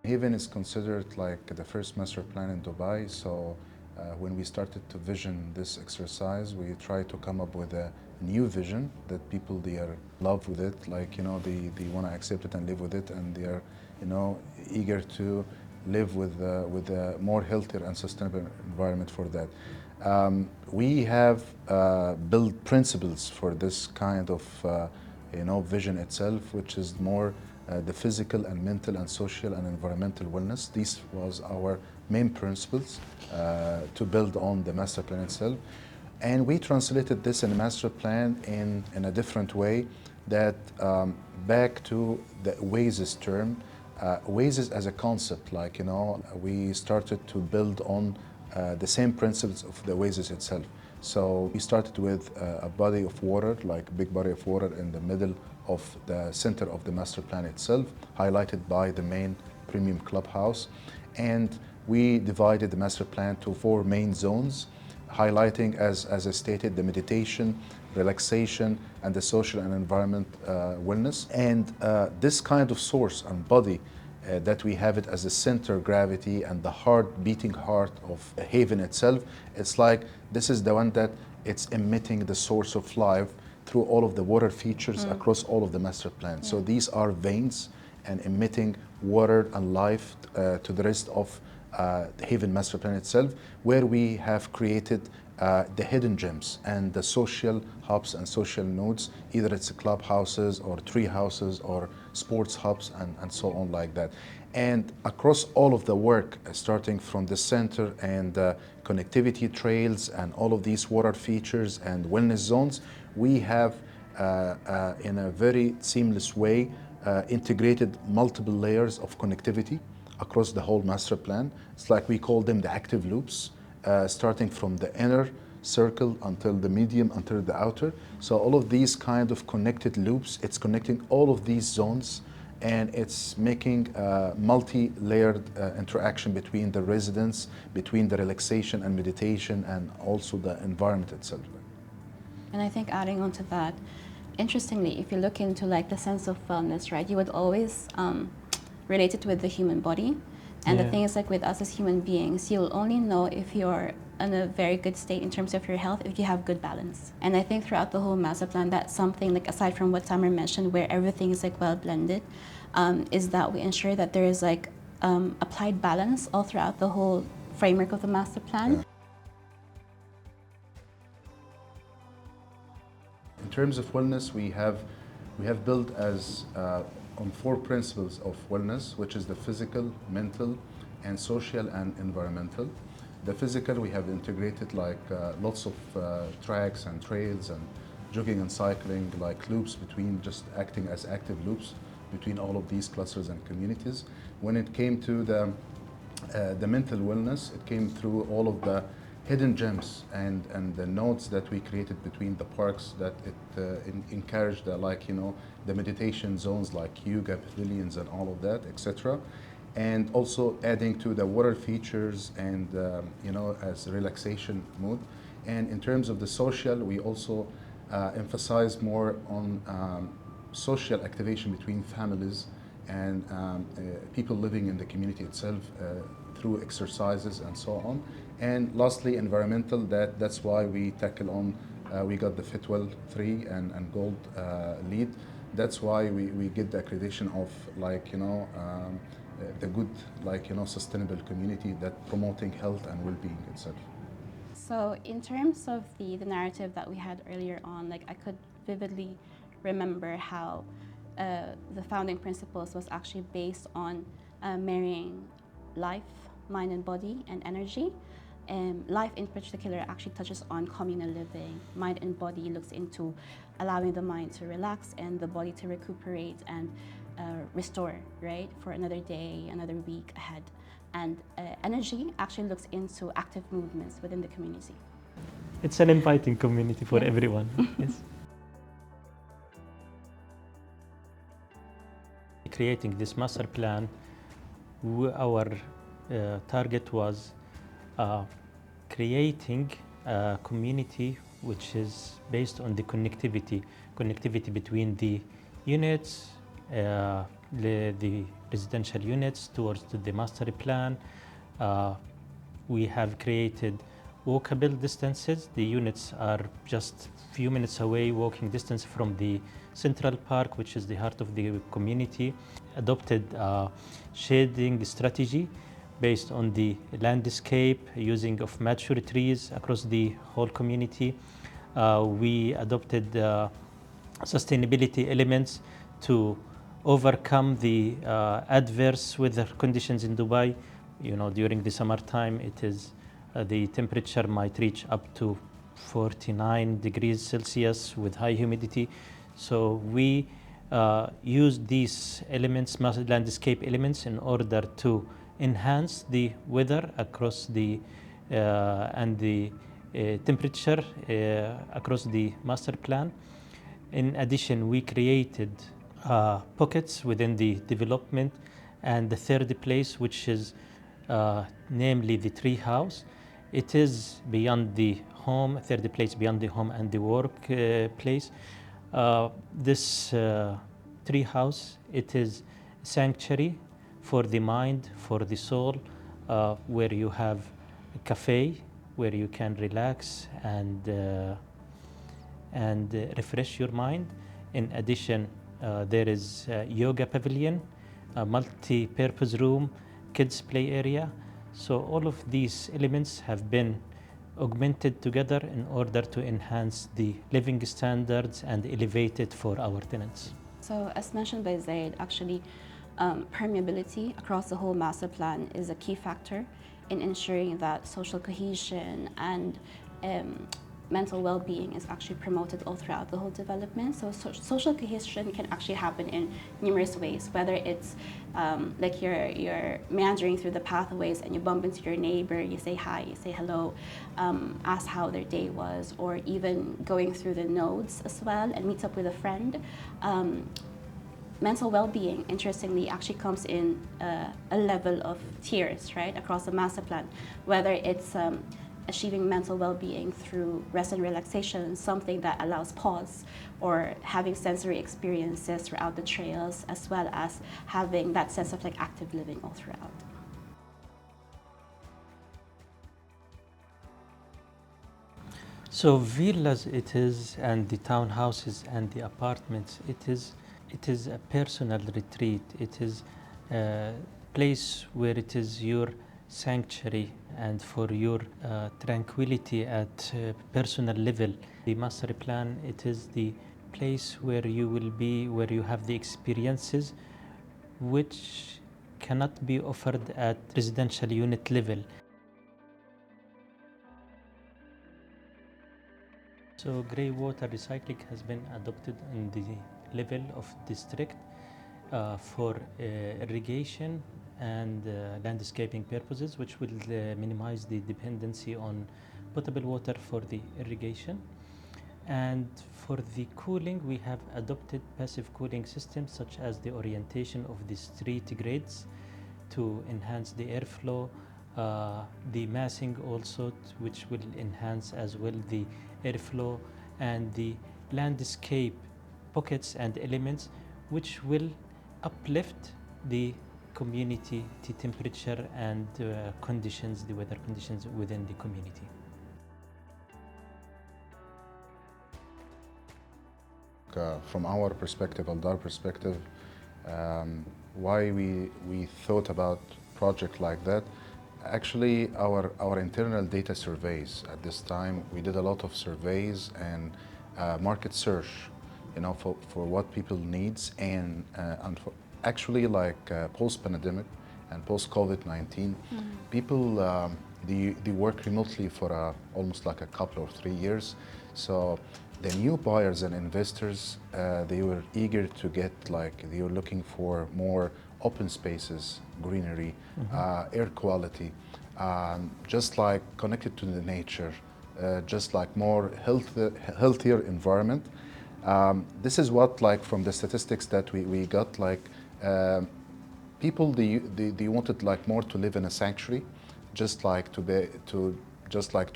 Haven is considered like the first master plan in Dubai, so when we started to vision this exercise, we try to come up with a new vision that people, they are in love with it, like, they want to accept it and live with it, and they are, eager to live with a more healthier and sustainable environment for that. We have built principles for this kind of vision itself, which is more the physical and mental and social and environmental wellness. These was our main principles to build on the master plan itself. And we translated this in a master plan in a different way, that back to the Oasis term. Oasis as a concept, like, we started to build on the same principles of the Oasis itself. So we started with a body of water, like a big body of water in the middle of the center of the master plan itself, highlighted by the main premium clubhouse. And we divided the master plan to 4 main zones, highlighting, as I stated, the meditation, relaxation, and the social and environment wellness. And this kind of source and body that we have it as a center gravity and the beating heart of Haven itself, it's like this is the one that it's emitting the source of life through all of the water features across all of the master plan. So these are veins and emitting water and life to the rest of the Haven master plan itself, where we have created the hidden gems and the social hubs and social nodes, either it's clubhouses or tree houses or sports hubs and so on like that. And across all of the work, starting from the center and connectivity trails and all of these water features and wellness zones, we have in a very seamless way integrated multiple layers of connectivity across the whole master plan. It's like we call them the active loops, starting from the inner circle until the medium, until the outer. So all of these kind of connected loops, it's connecting all of these zones, and it's making a multi-layered interaction between the residents, between the relaxation and meditation, and also the environment itself. And I think adding on to that, interestingly, if you look into like the sense of wellness, right, you would always relate it with the human body. And the thing is, like with us as human beings, you'll only know if you're in a very good state in terms of your health if you have good balance. And I think throughout the whole master plan, that's something, like aside from what Tamer mentioned, where everything is like well blended, is that we ensure that there is like applied balance all throughout the whole framework of the master plan. In terms of wellness, we have built as on 4 principles of wellness, which is the physical, mental, and social and environmental. The physical, we have integrated like lots of tracks and trails and jogging and cycling, like loops between, just acting as active loops between all of these clusters and communities. When it came to the mental wellness, it came through all of the hidden gems and the nodes that we created between the parks, that it encouraged the meditation zones like yoga pavilions and all of that, etc. And also adding to the water features and as a relaxation mode. And in terms of the social, we also emphasize more on social activation between families and people living in the community itself through exercises and so on. And lastly, environmental, that's why we tackle on, we got the Fitwel 3 and Gold LEED. That's why we get the accreditation of the good, sustainable community that promoting health and well-being itself. So in terms of the narrative that we had earlier on, like I could vividly remember how the founding principles was actually based on marrying life, mind and body, and energy. Life in particular actually touches on communal living. Mind and body looks into allowing the mind to relax and the body to recuperate and restore, right, for another day, another week ahead. And energy actually looks into active movements within the community. It's an inviting community for everyone. Yes. Creating this master plan, our target was creating a community which is based on the connectivity between the units, the residential units towards the master plan. We have created walkable distances. The units are just few minutes away, walking distance from the Central Park, which is the heart of the community. Adopted shading strategy based on the landscape, using of mature trees across the whole community. We adopted sustainability elements to overcome the adverse weather conditions in Dubai. During the summertime, the temperature might reach up to 49 degrees Celsius with high humidity. So we use these elements, landscape elements, in order to enhance the weather across the and the temperature across the master plan. In addition, we created pockets within the development, and the third place, which is namely the tree house. It is beyond the home, third place beyond the home and the work place. This tree house, it is sanctuary for the mind, for the soul, where you have a cafe where you can relax and refresh your mind. In addition, there is a yoga pavilion, a multi-purpose room, kids play area. So all of these elements have been augmented together in order to enhance the living standards and elevate it for our tenants. So as mentioned by Zaid, actually permeability across the whole master plan is a key factor in ensuring that social cohesion and mental well-being is actually promoted all throughout the whole development. So social cohesion can actually happen in numerous ways, whether it's like you're meandering through the pathways and you bump into your neighbor, you say hi, you say hello, ask how their day was, or even going through the nodes as well and meet up with a friend. Mental well-being, interestingly, actually comes in a level of tiers, right, across the master plan, whether it's achieving mental well-being through rest and relaxation, something that allows pause, or having sensory experiences throughout the trails, as well as having that sense of like active living all throughout. So villas it is, and the townhouses and the apartments, it is a personal retreat. It is a place where it is your sanctuary and for your tranquility at personal level. The master plan, it is the place where you will be, where you have the experiences which cannot be offered at residential unit level. So grey water recycling has been adopted in the level of district for irrigation and landscaping purposes, which will minimize the dependency on potable water for the irrigation. And for the cooling, we have adopted passive cooling systems such as the orientation of the street grids to enhance the airflow, the massing also, which will enhance as well the airflow, and the landscape pockets and elements which will uplift the community, the temperature and conditions, the weather conditions within the community. From our perspective, Aldar perspective, why we thought about project like that. Actually, our internal data surveys at this time, we did a lot of surveys and market search, for what people needs, and for actually post-pandemic and post-COVID-19, people they work remotely for almost like a couple or 3 years. So the new buyers and investors, they were eager to get they were looking for more open spaces, greenery, air quality, just like connected to the nature, just like more healthier environment. This is what from the statistics that we got, people they wanted more to live in a sanctuary, just like to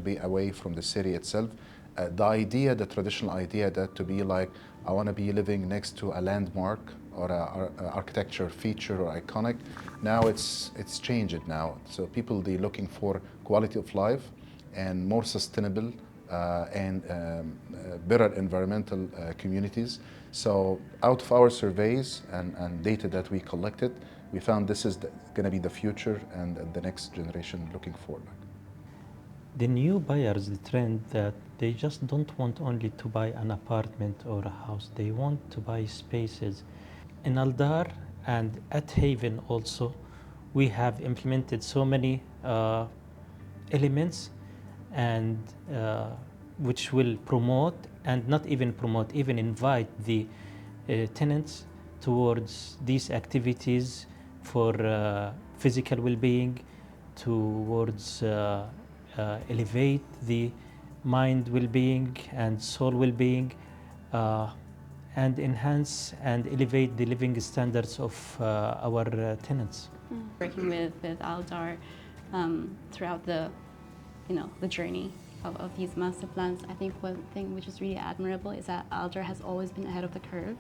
be away from the city itself. The traditional idea that to be I want to be living next to a landmark or a architecture feature or iconic. Now it's changed now. So people, they're looking for quality of life and more sustainable and better environmental communities. So out of our surveys and data that we collected, we found this is going to be the future and the next generation looking for. The new buyers, the trend that they just don't want only to buy an apartment or a house, they want to buy spaces. In Aldar and at Haven also, we have implemented so many elements and which will promote and not even promote, even invite the tenants towards these activities for physical well-being, towards elevate the mind well-being and soul well-being, and enhance and elevate the living standards of our tenants. Working with Aldar throughout the journey of these master plans, I think one thing which is really admirable is that Aldar has always been ahead of the curve.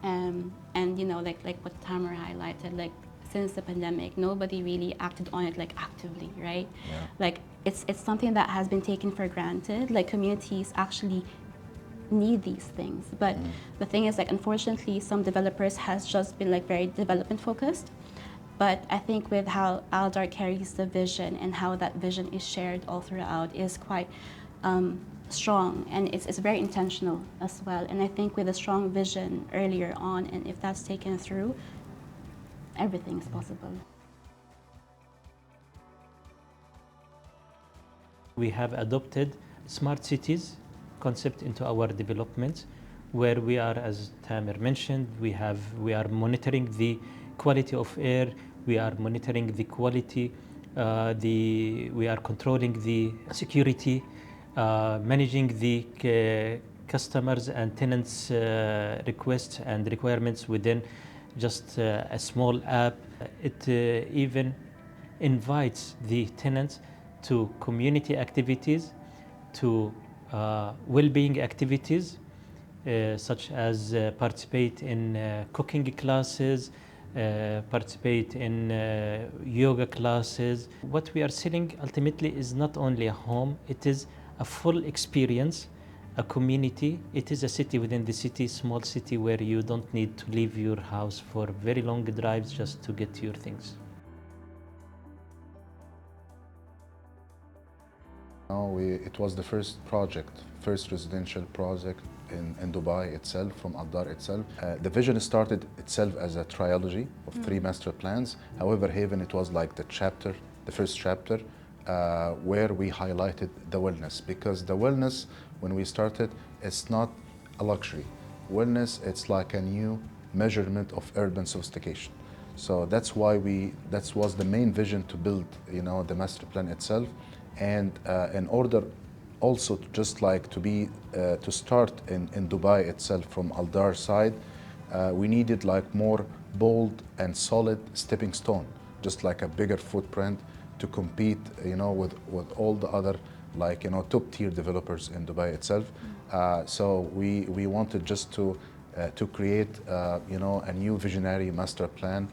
And like what Tamer highlighted, like since the pandemic, nobody really acted on it like actively, right? Yeah. Like it's something that has been taken for granted. Like communities actually need these things, but the thing is, like, unfortunately, some developers has just been like very development focused. But I think with how Aldar carries the vision and how that vision is shared all throughout is quite strong, and it's very intentional as well. And I think with a strong vision earlier on, and if that's taken through, everything is possible. We have adopted smart cities concept into our developments, where we are, as Tamer mentioned, we are monitoring the quality of air, we are monitoring the quality, we are controlling the security, managing the customers and tenants' requests and requirements within just a small app. It even invites the tenants to community activities, to well-being activities, such as participate in cooking classes, participate in yoga classes. What we are selling ultimately is not only a home, it is a full experience, a community. It is a city within the city, small city where you don't need to leave your house for very long drives just to get your things. It was the first residential project in Dubai itself, from Aldar itself. The vision started itself as a trilogy of 3 master plans. However, Haven, it was like the first chapter, where we highlighted the wellness. Because the wellness, when we started, it's not a luxury. Wellness, it's like a new measurement of urban sophistication. So that's why that was the main vision to build, the master plan itself. And in order also to to start in Dubai itself from Aldar side, we needed like more bold and solid stepping stone, just like a bigger footprint to compete, with all the other top tier developers in Dubai itself. So we wanted just to create a new visionary master plan.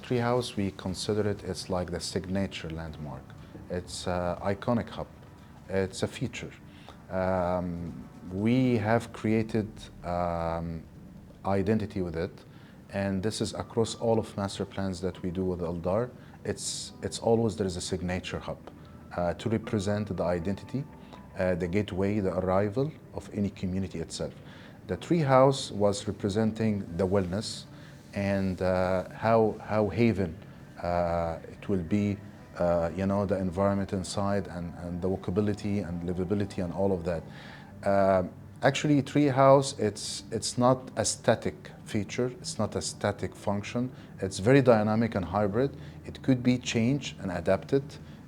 Treehouse, we consider it's like the signature landmark. It's an iconic hub. It's a feature. We have created identity with it, and this is across all of master plans that we do with Aldar. It's always there is a signature hub to represent the identity, the gateway, the arrival of any community itself. The treehouse was representing the wellness, and how Haven it will be, the environment inside, and the walkability and livability and all of that. Actually, treehouse, it's not a static feature, it's not a static function. It's very dynamic and hybrid. It could be changed and adapted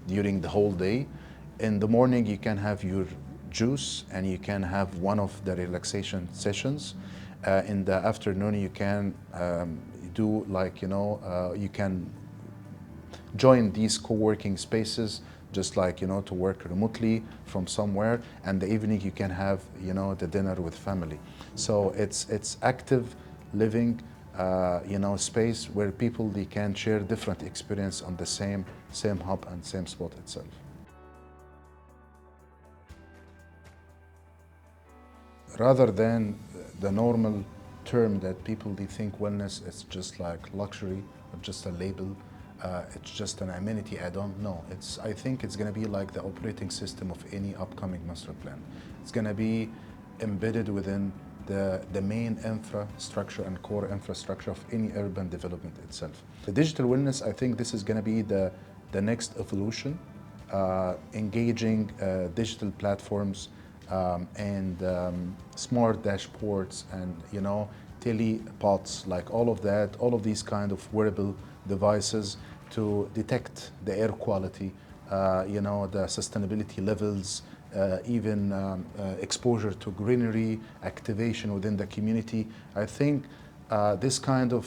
during the whole day. In the morning, you can have your juice and you can have one of the relaxation sessions. In the afternoon, you can you can join these co-working spaces just like, to work remotely from somewhere, and the evening you can have, the dinner with family. So it's active living, space where people, they can share different experience on the same hub and same spot itself. Rather than the normal term that people, they think wellness is just like luxury or just a label, it's just an amenity add-on. No, I think it's going to be like the operating system of any upcoming master plan. It's going to be embedded within the main infrastructure and core infrastructure of any urban development itself. The digital wellness, I think this is going to be the next evolution, engaging digital platforms and smart dashboards and telepods, like all of these kind of wearable devices to detect the air quality, the sustainability levels, even exposure to greenery, activation within the community. I think this kind of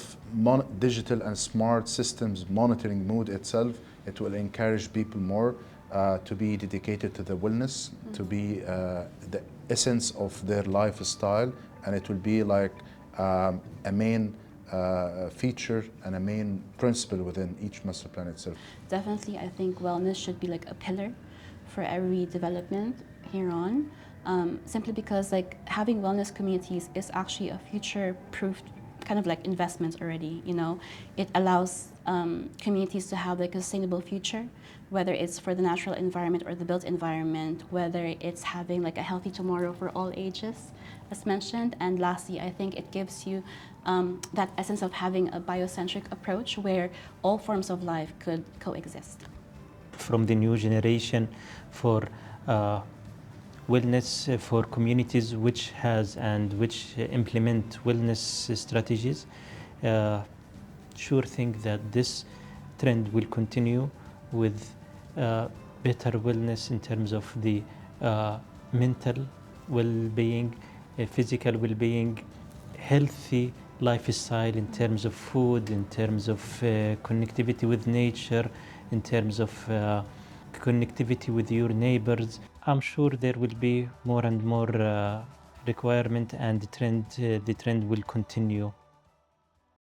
digital and smart systems monitoring mood itself, it will encourage people more to be dedicated to the wellness, to be the essence of their lifestyle, and it will be like a main feature and a main principle within each master plan itself. Definitely, I think wellness should be like a pillar for every development here on, simply because like having wellness communities is actually a future-proof kind of like investment already. It allows communities to have like a sustainable future, whether it's for the natural environment or the built environment, whether it's having like a healthy tomorrow for all ages, as mentioned. And lastly, I think it gives you that essence of having a biocentric approach where all forms of life could coexist. From the new generation for wellness for communities which implement wellness strategies, sure think that this trend will continue with better wellness in terms of the mental well-being, physical well-being, healthy lifestyle in terms of food, in terms of connectivity with nature, in terms of connectivity with your neighbors. I'm sure there will be more and more requirement, and the trend will continue.